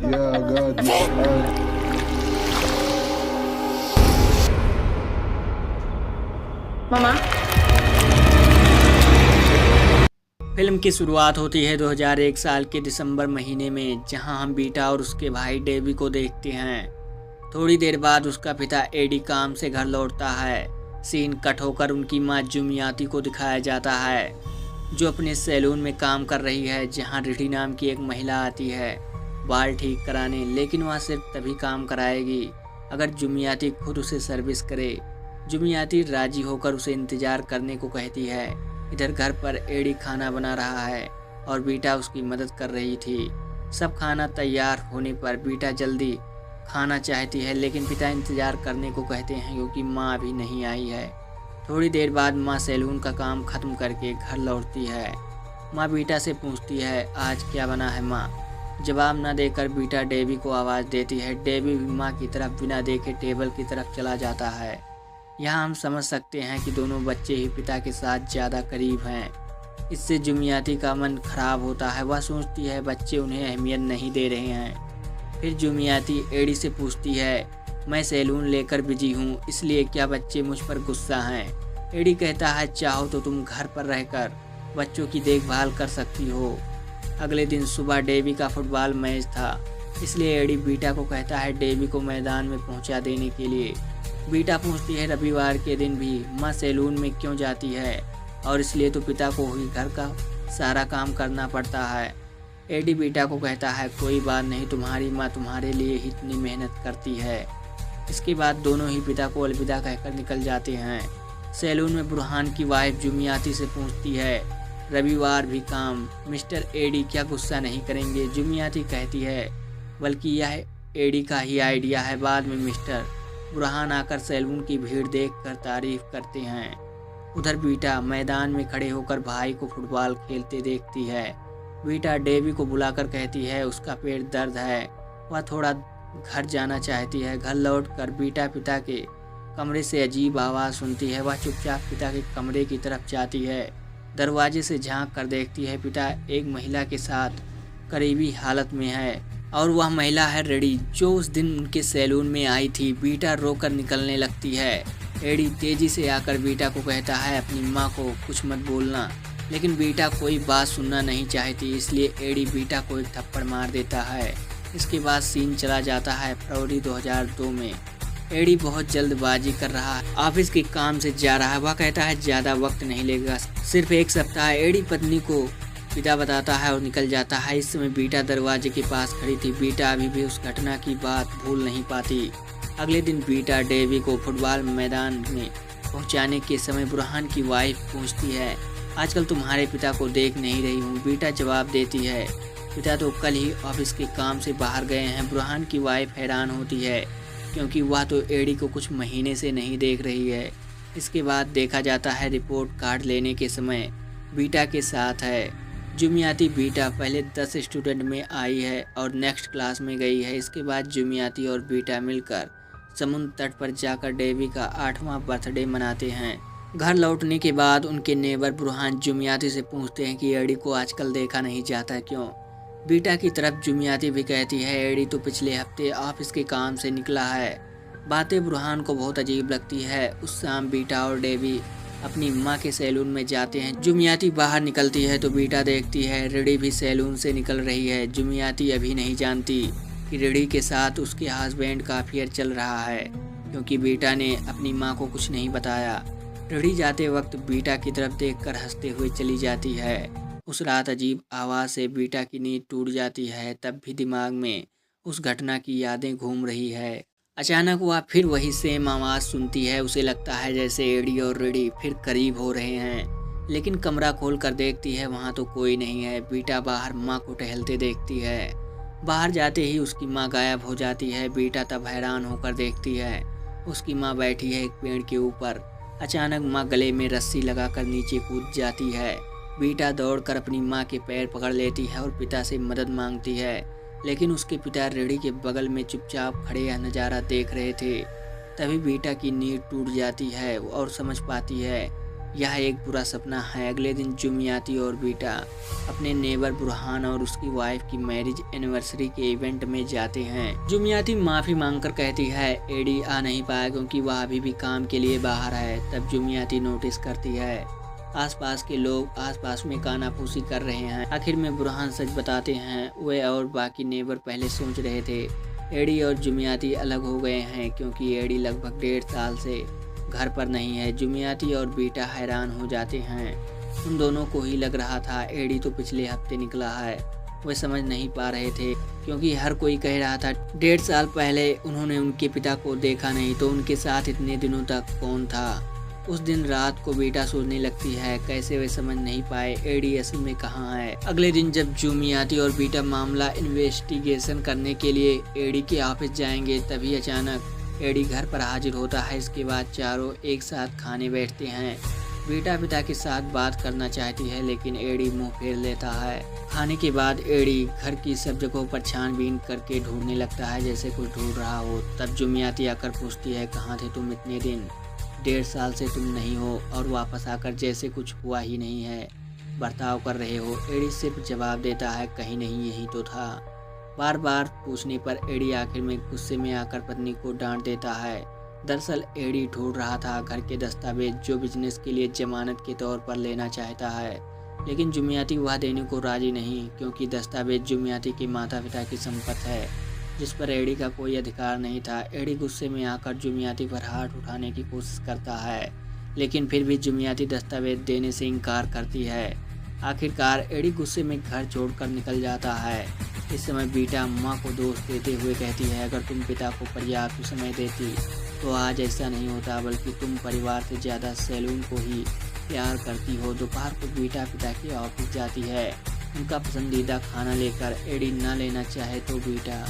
Yeah, God, yeah. मामा। Film की शुरुआत होती है 2001 साल के दिसंबर महीने में, जहां हम बीटा और उसके भाई डेवी को देखते हैं। थोड़ी देर बाद उसका पिता एडी काम से घर लौटता है। सीन कट होकर उनकी मां जुमियाती को दिखाया जाता है, जो अपने सैलून में काम कर रही है, जहां रिटी नाम की एक महिला आती है बाल ठीक कराने, लेकिन वह सिर्फ तभी काम कराएगी अगर जुमियाती खुद उसे सर्विस करे। जुमियाती राजी होकर उसे इंतज़ार करने को कहती है। इधर घर पर एडी खाना बना रहा है और बीटा उसकी मदद कर रही थी। सब खाना तैयार होने पर बीटा जल्दी खाना चाहती है, लेकिन पिता इंतज़ार करने को कहते हैं क्योंकि माँ अभी नहीं आई है। थोड़ी देर बाद माँ सैलून का काम ख़त्म करके घर लौटती है। माँ बीटा से पूछती है, आज क्या बना है माँ? जवाब न देकर बीटा डेवी को आवाज़ देती है। डेवी भी माँ की तरफ बिना देखे टेबल की तरफ चला जाता है। यहाँ हम समझ सकते हैं कि दोनों बच्चे ही पिता के साथ ज़्यादा करीब हैं। इससे जुमियाती का मन खराब होता है। वह सोचती है बच्चे उन्हें अहमियत नहीं दे रहे हैं। फिर जुमियाती एडी से पूछती है, मैं सैलून लेकर बिजी हूँ, इसलिए क्या बच्चे मुझ पर गुस्सा हैं? एडी कहता है, चाहो तो तुम घर पर रहकर बच्चों की देखभाल कर सकती हो। अगले दिन सुबह डेवी का फुटबॉल मैच था, इसलिए एडी बीटा को कहता है डेवी को मैदान में पहुँचा देने के लिए। बीटा पूछती है, रविवार के दिन भी माँ सैलून में क्यों जाती है? और इसलिए तो पिता को ही घर का सारा काम करना पड़ता है। एडी बीटा को कहता है, कोई बात नहीं, तुम्हारी माँ तुम्हारे लिए ही इतनी मेहनत करती है। इसके बाद दोनों ही पिता को अलविदा कहकर निकल जाते हैं। सैलून में बुरहान की वाइफ जुमियाती से पूछती है, रविवार भी काम, मिस्टर एडी क्या गुस्सा नहीं करेंगे? जुमियाती कहती है, बल्कि यह एडी का ही आइडिया है। बाद में मिस्टर बुरहान आकर सैलून की भीड़ देखकर तारीफ करते हैं। उधर बीटा मैदान में खड़े होकर भाई को फुटबॉल खेलते देखती है। बीटा डेवी को बुलाकर कहती है उसका पेट दर्द है, वह थोड़ा घर जाना चाहती है। घर लौटकर बीटा पिता के कमरे से अजीब आवाज़ सुनती है। वह चुपचाप पिता के कमरे की तरफ जाती है। दरवाजे से झांक कर देखती है पिता एक महिला के साथ करीबी हालत में है, और वह महिला है रेडी, जो उस दिन उनके सैलून में आई थी। बीटा रोकर निकलने लगती है। एडी तेजी से आकर बीटा को कहता है, अपनी माँ को कुछ मत बोलना, लेकिन बीटा कोई बात सुनना नहीं चाहती, इसलिए एडी बीटा को एक थप्पड़ मार देता है। इसके बाद सीन चला जाता है फरवरी 2002 में। एडी बहुत जल्दबाजी कर रहा है, ऑफिस के काम से जा रहा है। वह कहता है ज़्यादा वक्त नहीं लेगा, सिर्फ एक सप्ताह। एडी पत्नी को पिता बताता है और निकल जाता है। इस समय बीटा दरवाजे के पास खड़ी थी। बीटा अभी भी उस घटना की बात भूल नहीं पाती। अगले दिन बीटा डेवी को फुटबॉल मैदान में पहुंचाने के समय बुरहान की वाइफ पूछती है, आजकल तुम्हारे पिता को देख नहीं रही हूँ। बीटा जवाब देती है, पिता तो कल ही ऑफिस के काम से बाहर गए हैं। बुरहान की वाइफ हैरान होती है क्योंकि वह तो एडी को कुछ महीने से नहीं देख रही है। इसके बाद देखा जाता है रिपोर्ट कार्ड लेने के समय बीटा के साथ है। जुमियाती बीटा पहले 10 स्टूडेंट में आई है और नेक्स्ट क्लास में गई है। इसके बाद जुमियाती और बीटा मिलकर समुद्र तट पर जाकर डेवी का 8वां बर्थडे मनाते हैं। घर लौटने के बाद उनके नेबर बुरहान जुमियाती से पूछते हैं कि एडी को आजकल देखा नहीं जाता क्यों? बीटा की तरफ जुमियाती भी कहती है, एडी तो पिछले हफ्ते ऑफिस के काम से निकला है। बातें बुरहान को बहुत अजीब लगती है। उस शाम बीटा और डेवी अपनी माँ के सैलून में जाते हैं। जुमियाती बाहर निकलती है तो बीटा देखती है रिडी भी सैलून से निकल रही है। जुमियाती अभी नहीं जानती कि रिडी के साथ उसके हस्बैंड का अफेयर चल रहा है, क्योंकि बीटा ने अपनी माँ को कुछ नहीं बताया। रिडी जाते वक्त बीटा की तरफ देखकर हंसते हुए चली जाती है। उस रात अजीब आवाज़ से बीटा की नींद टूट जाती है। तब भी दिमाग में उस घटना की यादें घूम रही है। अचानक वह फिर वही सेम आवाज़ सुनती है। उसे लगता है जैसे एडी और रेडी फिर करीब हो रहे हैं, लेकिन कमरा खोल कर देखती है वहाँ तो कोई नहीं है। बीटा बाहर माँ को टहलते देखती है। बाहर जाते ही उसकी माँ गायब हो जाती है। बीटा तब हैरान होकर देखती है उसकी माँ बैठी है एक पेड़ के ऊपर। अचानक माँ गले में रस्सी लगाकर नीचे कूद जाती है। बीटा दौड़कर अपनी माँ के पैर पकड़ लेती है और पिता से मदद मांगती है, लेकिन उसके पिता रेडी के बगल में चुपचाप खड़े यह नज़ारा देख रहे थे। तभी बीटा की नींद टूट जाती है और समझ पाती है यह एक बुरा सपना है। अगले दिन जुमियाती और बीटा अपने नेबर बुरहान और उसकी वाइफ की मैरिज एनिवर्सरी के इवेंट में जाते हैं। जुमियाती माफ़ी मांगकर कहती है एडी आ नहीं पाया क्योंकि वह अभी भी काम के लिए बाहर है। तब जुमियाती नोटिस करती है आसपास के लोग आसपास में कानाफूसी कर रहे हैं। आखिर में बुरहान सच बताते हैं। वे और बाकी नेबर पहले सोच रहे थे एडी और जुमियाती अलग हो गए हैं क्योंकि एडी लगभग 1.5 साल से घर पर नहीं है। जुमियाती और बीटा हैरान हो जाते हैं। उन दोनों को ही लग रहा था एडी तो पिछले हफ्ते निकला है। वे समझ नहीं पा रहे थे क्योंकि हर कोई कह रहा था 1.5 साल पहले उन्होंने उनके पिता को देखा नहीं तो उनके साथ इतने दिनों तक कौन था। उस दिन रात को बीटा सोचने लगती है कैसे वे समझ नहीं पाए एडी असल में कहाँ है। अगले दिन जब जुमियाती और बीटा मामला इन्वेस्टिगेशन करने के लिए एडी के ऑफिस जाएंगे तभी अचानक एडी घर पर हाजिर होता है। इसके बाद चारों एक साथ खाने बैठते हैं। बीटा पिता के साथ बात करना चाहती है लेकिन एडी मुंह फेर लेता है। खाने के बाद एडी घर की सब जगहों पर छानबीन करके ढूंढने लगता है जैसे कुछ ढूंढ रहा हो। तब जुमियाती आकर पूछती है कहाँ थे तुम इतने दिन, 1.5 साल से तुम नहीं हो और वापस आकर जैसे कुछ हुआ ही नहीं है बर्ताव कर रहे हो। एडी सिर्फ जवाब देता है कहीं नहीं, यही तो था। बार बार पूछने पर एडी आखिर में गुस्से में आकर पत्नी को डांट देता है। दरअसल एडी ढूंढ रहा था घर के दस्तावेज जो बिजनेस के लिए जमानत के तौर पर लेना चाहता है, लेकिन जुमियाती वह देने को राजी नहीं क्योंकि दस्तावेज जुमियाती के माता पिता की संपत्ति है जिस पर एडी का कोई अधिकार नहीं था। एडी गुस्से में आकर जुमियाती पर हाथ उठाने की कोशिश करता है लेकिन फिर भी जुमियाती दस्तावेज देने से इनकार करती है। आखिरकार एडी गुस्से में घर छोड़कर निकल जाता है। इस समय बीटा माँ को दोष देते हुए कहती है अगर तुम पिता को पर्याप्त समय देती तो आज ऐसा नहीं होता, बल्कि तुम परिवार से ज़्यादा सैलून को ही प्यार करती हो। दोपहर को बीटा पिता के ऑफिस जाती है उनका पसंदीदा खाना लेकर। एडी ना लेना चाहे तो बीटा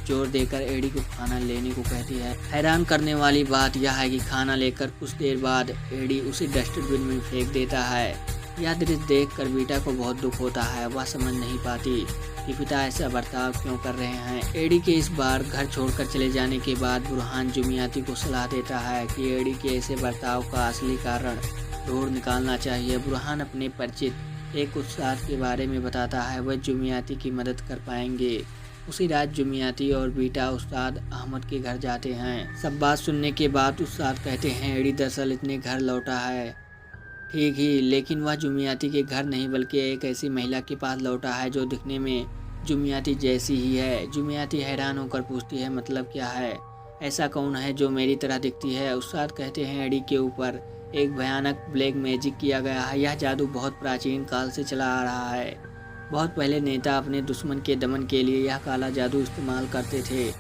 जोर देकर एडी को खाना लेने को कहती है। हैरान करने वाली बात यह है कि खाना लेकर कुछ देर बाद एडी उसे डस्टबिन में फेंक देता है। यह दृश्य देखकर बीटा को बहुत दुख होता है। वह समझ नहीं पाती कि पिता ऐसा बर्ताव क्यों कर रहे हैं। एडी के इस बार घर छोड़कर चले जाने के बाद बुरहान जुमियाती को सलाह देता है कि एडी के ऐसे बर्ताव का असली कारण ढूंढ निकालना चाहिए। बुरहान अपने परिचित एक उस्ताद के बारे में बताता है, वह जुमियाती की मदद कर पाएंगे। उसी रात जुमियाती और बीटा उस्ताद अहमद के घर जाते हैं। सब बात सुनने के बाद उस्ताद कहते हैं एडी दरअसल इतने घर लौटा है ठीक ही, लेकिन वह जुमियाती के घर नहीं बल्कि एक ऐसी महिला के पास लौटा है जो दिखने में जुमियाती जैसी ही है। जुमियाती हैरान होकर पूछती है मतलब क्या है, ऐसा कौन है जो मेरी तरह दिखती है। उस्ताद कहते हैं एडी के ऊपर एक भयानक ब्लैक मैजिक किया गया है। यह जादू बहुत प्राचीन काल से चला आ रहा है। बहुत पहले नेता अपने दुश्मन के दमन के लिए यह काला जादू इस्तेमाल करते थे।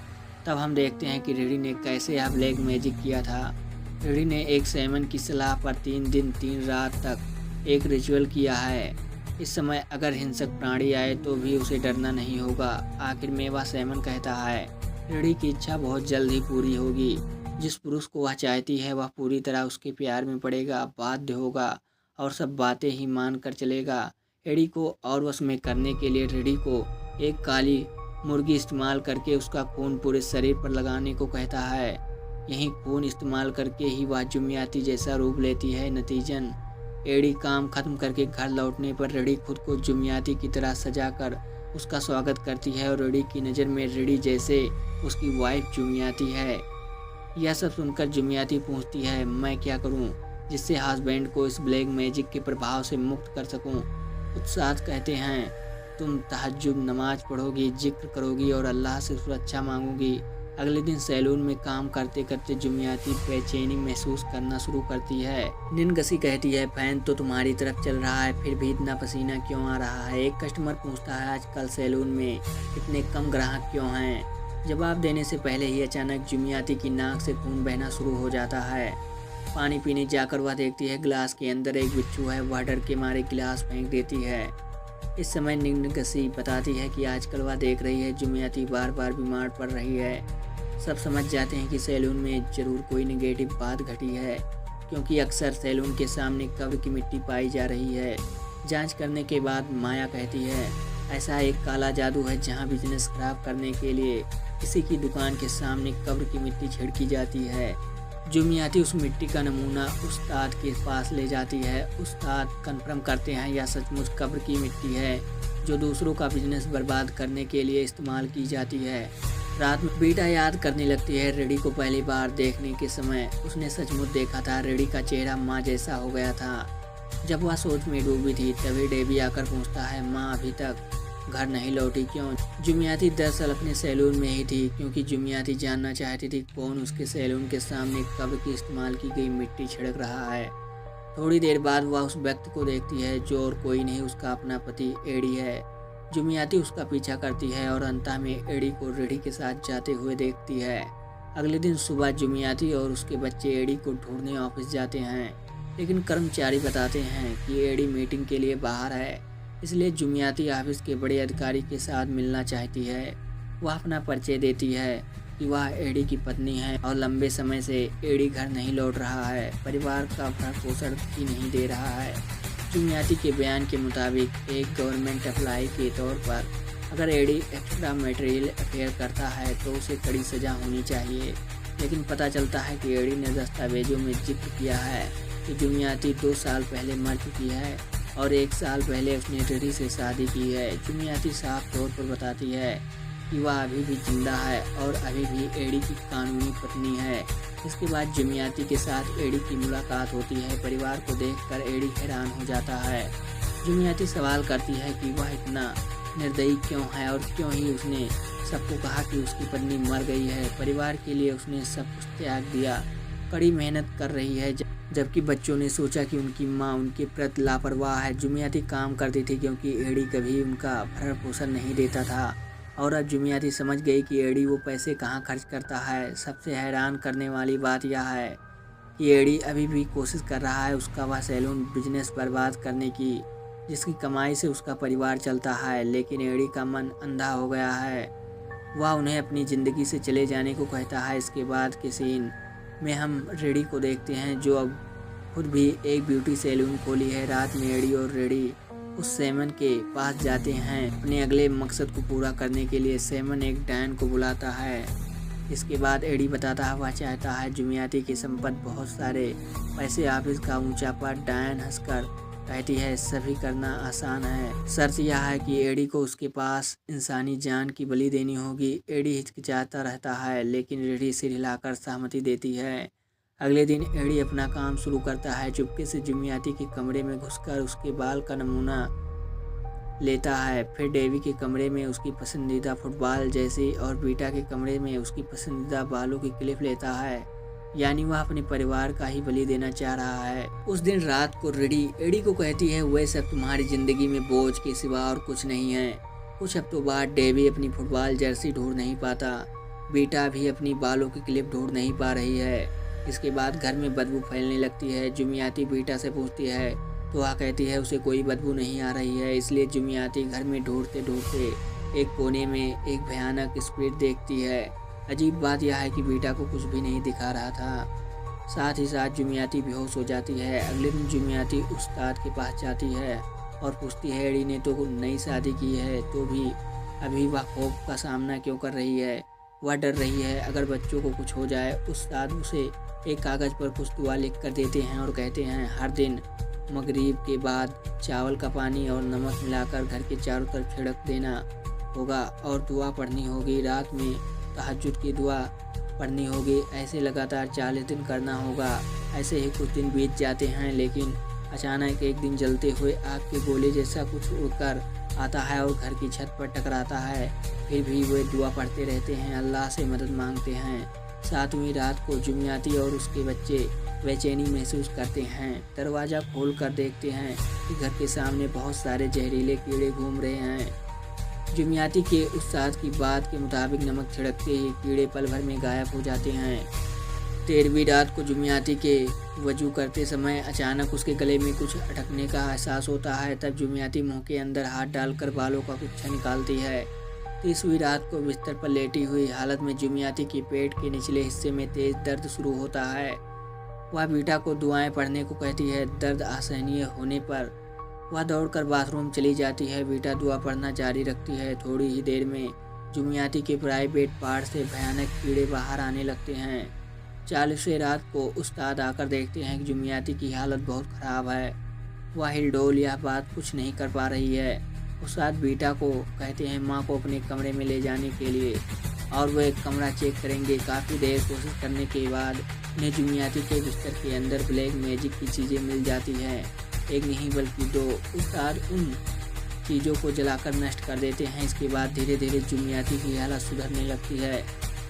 तब हम देखते हैं कि रेडी ने कैसे यह ब्लैक मैजिक किया था। रेडी ने एक सैमन की सलाह पर 3 दिन 3 रात तक एक रिचुअल किया है। इस समय अगर हिंसक प्राणी आए तो भी उसे डरना नहीं होगा। आखिर में वह सैमन कहता है रेडी की इच्छा बहुत जल्द ही पूरी होगी। जिस पुरुष को वह चाहती है वह पूरी तरह उसके प्यार में पड़ेगा, बाध्य होगा और सब बातें ही मान कर चलेगा। एडी को और वश में करने के लिए रेडी को एक काली मुर्गी इस्तेमाल करके उसका खून पूरे शरीर पर लगाने को कहता है। यही खून इस्तेमाल करके ही वह जुमियाती जैसा रूप लेती है। नतीजन एडी काम खत्म करके घर लौटने पर रेडी खुद को जुमियाती की तरह सजाकर उसका स्वागत करती है और रेडी की नज़र में रेडी जैसे उसकी वाइफ जुमियाती है। यह सब सुनकर जुमियाती पूछती है मैं क्या करूं जिससे हस्बैंड को इस ब्लैक मैजिक के प्रभाव से मुक्त कर सकूं। उस्ताद कहते हैं तुम तहज्जुद नमाज पढ़ोगी, जिक्र करोगी और अल्लाह से सुरक्षा मांगोगी। अगले दिन सैलून में काम करते करते जुमियाती बेचैनी महसूस करना शुरू करती है। निनगसी कहती है फैन तो तुम्हारी तरफ चल रहा है फिर भी इतना पसीना क्यों आ रहा है। एक कस्टमर पूछता है आजकल सैलून में इतने कम ग्राहक क्यों हैं। जवाब देने से पहले ही अचानक जुमियाती की नाक से खून बहना शुरू हो जाता है। पानी पीने जाकर वह देखती है गिलास के अंदर एक बिच्छू है। वह डर के मारे गिलास फेंक देती है। इस समय निनगसी बताती है कि आजकल वह देख रही है जुमियाती बार बार बीमार पड़ रही है। सब समझ जाते हैं कि सैलून में ज़रूर कोई नेगेटिव बात घटी है क्योंकि अक्सर सैलून के सामने कब्र की मिट्टी पाई जा रही है। जांच करने के बाद माया कहती है ऐसा एक काला जादू है जहां बिजनेस खराब करने के लिए किसी की दुकान के सामने कब्र की मिट्टी छिड़की जाती है। जुमियाती उस मिट्टी का नमूना उस्ताद के पास ले जाती है। उस्ताद कंफर्म करते हैं यह सचमुच कब्र की मिट्टी है जो दूसरों का बिजनेस बर्बाद करने के लिए इस्तेमाल की जाती है। रात में बीटा याद करने लगती है रेडी को पहली बार देखने के समय उसने सचमुच देखा था। रेडी का चेहरा माँ जैसा हो गया था। जब वह सोच में डूबी थी तभी डेवी आकर पूछता है, माँ अभी तक घर नहीं लौटी क्यों? जुमियाती दरअसल अपने सैलून में ही थी क्योंकि जुमियाती जानना चाहती थी कौन उसके सैलून के सामने कब्र की इस्तेमाल की गई मिट्टी छिड़क रहा है। थोड़ी देर बाद वह उस व्यक्ति को देखती है जो और कोई नहीं उसका अपना पति एडी है। जुमियाती उसका पीछा करती है और अंतः में एडी को रेडी के साथ जाते हुए देखती है। अगले दिन सुबह जुमियाती और उसके बच्चे एडी को ढूंढने ऑफिस जाते हैं, लेकिन कर्मचारी बताते हैं कि एडी मीटिंग के लिए बाहर है। इसलिए जुमियाती ऑफिस के बड़े अधिकारी के साथ मिलना चाहती है। वह अपना परिचय देती है कि वह एडी की पत्नी है और लंबे समय से एडी घर नहीं लौट रहा है, परिवार का भरण पोषण भी नहीं दे रहा है। जुमियाती के बयान के मुताबिक एक गवर्नमेंट अप्लाई के तौर पर अगर एडी एक्स्ट्रा मैटेरियल अफेयर करता है तो उसे कड़ी सज़ा होनी चाहिए, लेकिन पता चलता है कि एडी ने दस्तावेजों में जिक्र किया है कि जुमियाती 2 साल पहले मर चुकी है और 1 साल पहले उसने रेडी से शादी की है। जुमियाती साफ तौर पर बताती है कि वह अभी भी जिंदा है और अभी भी एडी की कानूनी पत्नी है। इसके बाद जुमियाती के साथ एडी की मुलाकात होती है। परिवार को देखकर एडी हैरान हो जाता है। जुमियाती सवाल करती है कि वह इतना निर्दयी क्यों है और क्यों ही उसने सबको कहा कि उसकी पत्नी मर गई है। परिवार के लिए उसने सब कुछ त्याग दिया, कड़ी मेहनत कर रही है, जबकि बच्चों ने सोचा कि उनकी माँ उनके प्रति लापरवाह है। जुमियाती काम करती थी क्योंकि एडी कभी उनका भरण पोषण नहीं देता था और अब जुमियाती समझ गई कि एडी वो पैसे कहाँ खर्च करता है। सबसे हैरान करने वाली बात यह है कि एडी अभी भी कोशिश कर रहा है उसका वह सैलून बिजनेस बर्बाद करने की जिसकी कमाई से उसका परिवार चलता है, लेकिन एडी का मन अंधा हो गया है। वह उन्हें अपनी ज़िंदगी से चले जाने को कहता है। इसके बाद के सीन में हम रेडी को देखते हैं जो अब खुद भी एक ब्यूटी सैलून खोली है। रात में एडी और रेडी उस सैमन के पास जाते हैं अपने अगले मकसद को पूरा करने के लिए। सैमन एक डायन को बुलाता है। इसके बाद एडी बताता है वह चाहता है जुमियाती की संपत्ति, बहुत सारे पैसे, ऑफिस का ऊंचा पद। डायन हंसकर कहती है सभी करना आसान है, शर्त यह है कि एडी को उसके पास इंसानी जान की बलि देनी होगी। एडी हिचकिचाता रहता है लेकिन रेडी सिर हिलाकर सहमति देती है। अगले दिन एडी अपना काम शुरू करता है। चुपके से जुमियाती के कमरे में घुसकर उसके बाल का नमूना लेता है। फिर डेवी के कमरे में उसकी पसंदीदा फुटबॉल जैसी और बीटा के कमरे में उसकी पसंदीदा बालों की क्लिप लेता है। यानी वह अपने परिवार का ही बलि देना चाह रहा है। उस दिन रात को रेडी एडी को कहती है वह सब तुम्हारी जिंदगी में बोझ के सिवा और कुछ नहीं है। कुछ हफ्तों बाद डेवी अपनी फुटबॉल जर्सी ढूंढ नहीं पाता। बीटा भी अपनी बालों की क्लिप ढूंढ नहीं पा रही है। इसके बाद घर में बदबू फैलने लगती है। जुमियाती बीटा से पूछती है तो वह कहती है उसे कोई बदबू नहीं आ रही है। इसलिए जुमियाती घर में ढूंढते ढूंढते एक कोने में एक भयानक स्पिरिट देखती है। अजीब बात यह है कि बीटा को कुछ भी नहीं दिखा रहा था। साथ ही साथ जुमियाती बेहोश हो जाती है। अगले दिन जुमियाती उस्ताद के पास जाती है और पूछती है एडी ने तो नई शादी की है तो भी अभी वह खौफ का सामना क्यों कर रही है? वह डर रही है अगर बच्चों को कुछ हो जाए। उस्ताद उसे एक कागज़ पर कुछ दुआ लिख कर देते हैं और कहते हैं हर दिन मगरिब के बाद चावल का पानी और नमक मिलाकर घर के चारों तरफ छिड़क देना होगा और दुआ पढ़नी होगी। रात में तहज्जुद की दुआ पढ़नी होगी। ऐसे लगातार 40 दिन करना होगा। ऐसे ही कुछ दिन बीत जाते हैं, लेकिन अचानक एक दिन जलते हुए आग के गोले जैसा कुछ उड़कर आता है और घर की छत पर टकराता है। फिर भी वे दुआ पढ़ते रहते हैं, अल्लाह से मदद मांगते हैं। 7वीं रात को जुमियाती और उसके बच्चे बेचैनी महसूस करते हैं। दरवाज़ा खोल कर देखते हैं कि घर के सामने बहुत सारे जहरीले कीड़े घूम रहे हैं। जुमियाती के उस्ताद की बात के मुताबिक नमक छिड़कते ही कीड़े पल भर में गायब हो जाते हैं। 13वीं रात को जुमियाती के वजू करते समय अचानक उसके गले में कुछ अटकने का एहसास होता है। तब जुमियाती मुंह के अंदर हाथ डालकर बालों का गुच्छा निकालती है। 30वीं रात को बिस्तर पर लेटी हुई हालत में जुमियाती के पेट के निचले हिस्से में तेज दर्द शुरू होता है। वह बीटा को दुआएं पढ़ने को कहती है। दर्द असहनीय होने पर वह दौड़कर बाथरूम चली जाती है। बीटा दुआ पढ़ना जारी रखती है। थोड़ी ही देर में जुमियाती के प्राइवेट पार्ट से भयानक कीड़े बाहर आने लगते हैं। 40वें रात को उस्ताद आकर देखते हैं कि जुमियाती की हालत बहुत ख़राब है। वह हिलडोल यह बात कुछ नहीं कर पा रही है। उस्ताद बीटा को कहते हैं माँ को अपने कमरे में ले जाने के लिए और वह एक कमरा चेक करेंगे। काफ़ी देर कोशिश करने के बाद उन्हें जुमियाती के बिस्तर के अंदर ब्लैक मैजिक की चीज़ें मिल जाती हैं। एक नहीं बल्कि 2। उस्ताद उन चीज़ों को जलाकर नष्ट कर देते हैं। इसके बाद धीरे धीरे जुमियाती की हालत सुधरने लगती है।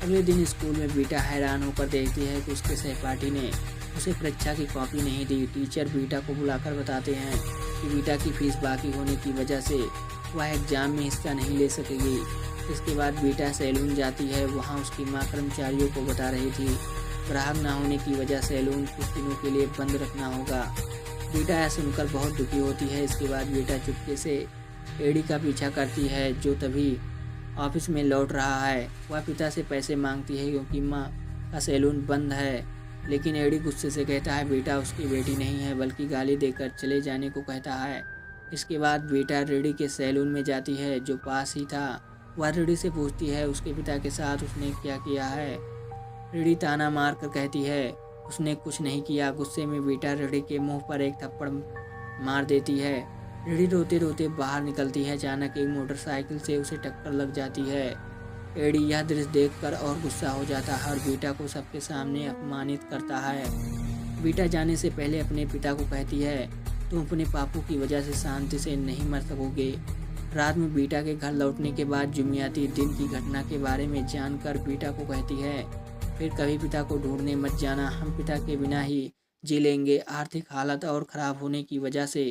अगले दिन स्कूल में बीटा हैरान होकर देखती है कि उसके सहपाठी ने उसे परीक्षा की कॉपी नहीं दी। टीचर बीटा को बुलाकर बताते हैं कि बीटा की फीस बाकी होने की वजह से वह एग्ज़ाम में हिस्सा नहीं ले सकेगी। इसके बाद बीटा सैलून जाती है। वहाँ उसकी माँ कर्मचारियों को बता रही थी ग्राहक ना होने की वजह सैलून कुछ दिनों के लिए बंद रखना होगा। बीटा यह सुनकर बहुत दुखी होती है। इसके बाद बीटा चुपके से एडी का पीछा करती है जो तभी ऑफिस में लौट रहा है। वह पिता से पैसे मांगती है क्योंकि माँ का सैलून बंद है, लेकिन एडी गुस्से से कहता है बेटा उसकी बेटी नहीं है बल्कि गाली देकर चले जाने को कहता है। इसके बाद बेटा रेडी के सैलून में जाती है जो पास ही था। वह रेडी से पूछती है उसके पिता के साथ उसने क्या किया है। रेडी ताना मार कर कहती है उसने कुछ नहीं किया। गुस्से में बेटा रेडी के मुंह पर एक थप्पड़ मार देती है। रेडी रोते रोते बाहर निकलती है। अचानक एक मोटरसाइकिल से उसे टक्कर लग जाती है। एडी यह दृश्य देखकर और गुस्सा हो जाता है और बीटा को सबके सामने अपमानित करता है। बीटा जाने से पहले अपने पिता को कहती है तुम अपने पापू की वजह से शांति से नहीं मर सकोगे। रात में बीटा के घर लौटने के बाद जुमियाती दिन की घटना के बारे में जानकर बीटा को कहती है फिर कभी पिता को ढूंढने मत जाना, हम पिता के बिना ही जी लेंगे। आर्थिक हालत और ख़राब होने की वजह से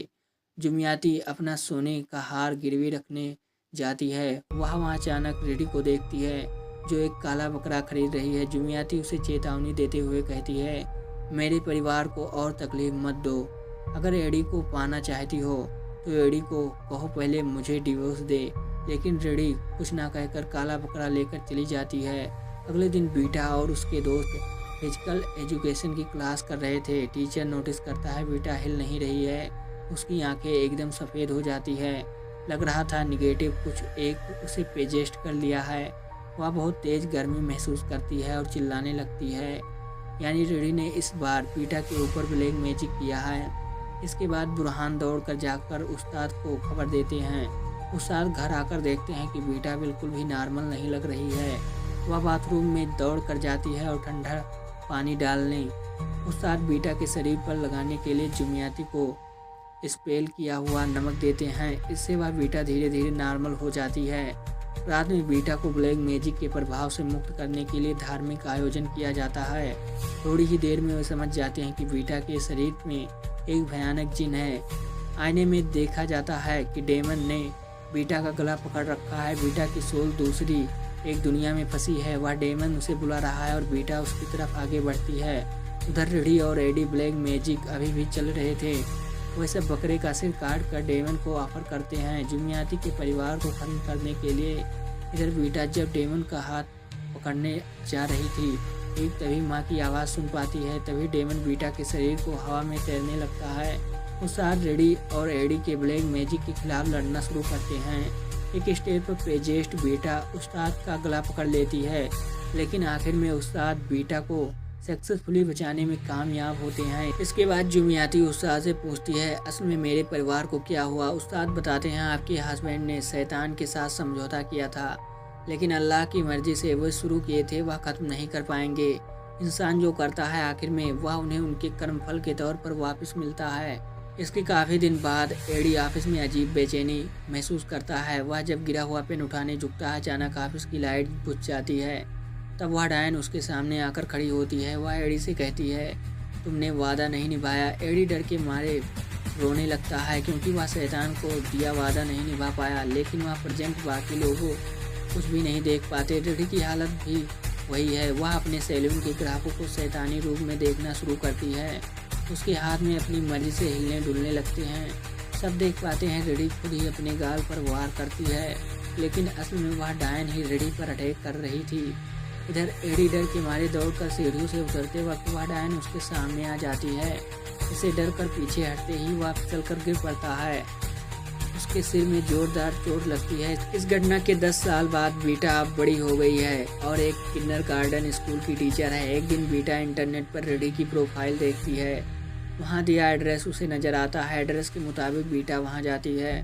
जुमियाती अपना सोने का हार गिरवी रखने जाती है। वहाँ अचानक रेडी को देखती है जो एक काला बकरा खरीद रही है। जुमियाती उसे चेतावनी देते हुए कहती है मेरे परिवार को और तकलीफ मत दो। अगर एडी को पाना चाहती हो तो एडी को कहो पहले मुझे डिवोर्स दे। लेकिन रेडी कुछ ना कहकर काला बकरा लेकर चली जाती है। अगले दिन बीटा और उसके दोस्त फिजिकल एजुकेशन की क्लास कर रहे थे। टीचर नोटिस करता है बीटा हिल नहीं रही है। उसकी आंखें एकदम सफ़ेद हो जाती है। लग रहा था निगेटिव कुछ एक उसे पेजेस्ट कर लिया है। वह बहुत तेज़ गर्मी महसूस करती है और चिल्लाने लगती है। यानी रेडी ने इस बार बीटा के ऊपर ब्लैक मैजिक किया है। इसके बाद बुरहान दौड़कर जाकर उस्ताद को खबर देते हैं। उस्ताद घर आकर देखते हैं कि बीटा बिल्कुल भी नॉर्मल नहीं लग रही है। वह बाथरूम में दौड़ कर जाती है और ठंडा पानी डालने उस्ताद बीटा के शरीर पर लगाने के लिए जुमियाती को स्पेल किया हुआ नमक देते हैं। इससे वह बीटा धीरे धीरे नॉर्मल हो जाती है। रात में बीटा को ब्लैक मैजिक के प्रभाव से मुक्त करने के लिए धार्मिक आयोजन किया जाता है। थोड़ी ही देर में वे समझ जाते हैं कि बीटा के शरीर में एक भयानक जिन है। आईने में देखा जाता है कि डेमन ने बीटा का गला पकड़ रखा है। बीटा की सोल दूसरी एक दुनिया में फंसी है। वह डेमन उसे बुला रहा है और बीटा उसकी तरफ आगे बढ़ती है। उधर रेडी और एडी ब्लैक मैजिक अभी भी चल रहे थे। वह सब बकरे का सिर काट कर डेमन को ऑफर करते हैं जुमियाती के परिवार को खत्म करने के लिए। इधर बीटा जब डेमन का हाथ पकड़ने जा रही थी ठीक तभी माँ की आवाज़ सुन पाती है। तभी डेमन बीटा के शरीर को हवा में तैरने लगता है। उस साथ रेडी और एडी के ब्लैक मैजिक के खिलाफ लड़ना शुरू करते हैं। एक स्टेज पर पेजेस्ट बीटा उस्ताद का गला पकड़ लेती है, लेकिन आखिर में उस्ताद बीटा को सक्सेसफुली बचाने में कामयाब होते हैं। इसके बाद जुमियाती उस्ताद से पूछती है असल में मेरे परिवार को क्या हुआ। उस्ताद बताते हैं आपके हस्बैंड ने शैतान के साथ समझौता किया था, लेकिन अल्लाह की मर्जी से वो शुरू किए थे वह ख़त्म नहीं कर पाएंगे। इंसान जो करता है आखिर में वह उन्हें उनके कर्मफल के तौर पर वापस मिलता है। इसके काफ़ी दिन बाद एडी ऑफिस में अजीब बेचैनी महसूस करता है। वह जब गिरा हुआ पेन उठाने झुकता है अचानक ऑफिस की लाइट बुझ जाती है। तब वह डायन उसके सामने आकर खड़ी होती है। वह एडी से कहती है तुमने वादा नहीं निभाया। एडी डर के मारे रोने लगता है क्योंकि वह शैतान को दिया वादा नहीं निभा पाया, लेकिन वह प्रेजेंट बाकी लोगों कुछ भी नहीं देख पाते। रेडी की हालत भी वही है। वह अपने सैलून के ग्राहकों को शैतानी रूप में देखना शुरू करती है। उसके हाथ में अपनी मर्जी से हिलने डुलने लगते हैं। सब देख पाते हैं रेडी खुद ही अपने गाल पर वार करती है, लेकिन असल में वह डायन ही रेडी पर अटैक कर रही थी। इधर एडी डर के मारे दौड़कर सीढ़ियों से उतरते वक्त वह डायन उसके सामने आ जाती है। इसे डर कर पीछे हटते ही वह फिसल कर गिर पड़ता है। उसके सिर में जोरदार चोट लगती है। इस घटना के 10 साल बाद बीटा अब बड़ी हो गई है और एक किंडरगार्टन स्कूल की टीचर है। एक दिन बीटा इंटरनेट पर रेडी की प्रोफाइल देखती है। वहाँ दिया एड्रेस उसे नज़र आता है। एड्रेस के मुताबिक बीटा वहाँ जाती है।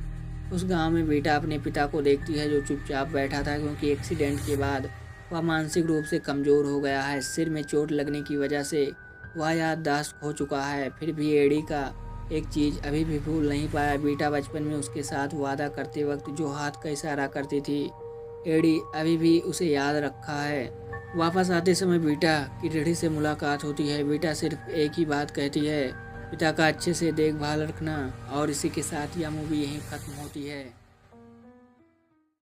उस गांव में बीटा अपने पिता को देखती है जो चुपचाप बैठा था, क्योंकि एक्सीडेंट के बाद वह मानसिक रूप से कमज़ोर हो गया है। सिर में चोट लगने की वजह से वह याददाश्त खो चुका है। फिर भी एडी का एक चीज़ अभी भी भूल नहीं पाया। बीटा बचपन में उसके साथ वादा करते वक्त जो हाथ का इशारा करती थी, एडी अभी भी उसे याद रखा है। वापस आते समय बीटा की रेडी से मुलाकात होती है। बीटा सिर्फ एक ही बात कहती है, पिता का अच्छे से देखभाल रखना। और इसी के साथ यह मूवी यहीं ख़त्म होती है।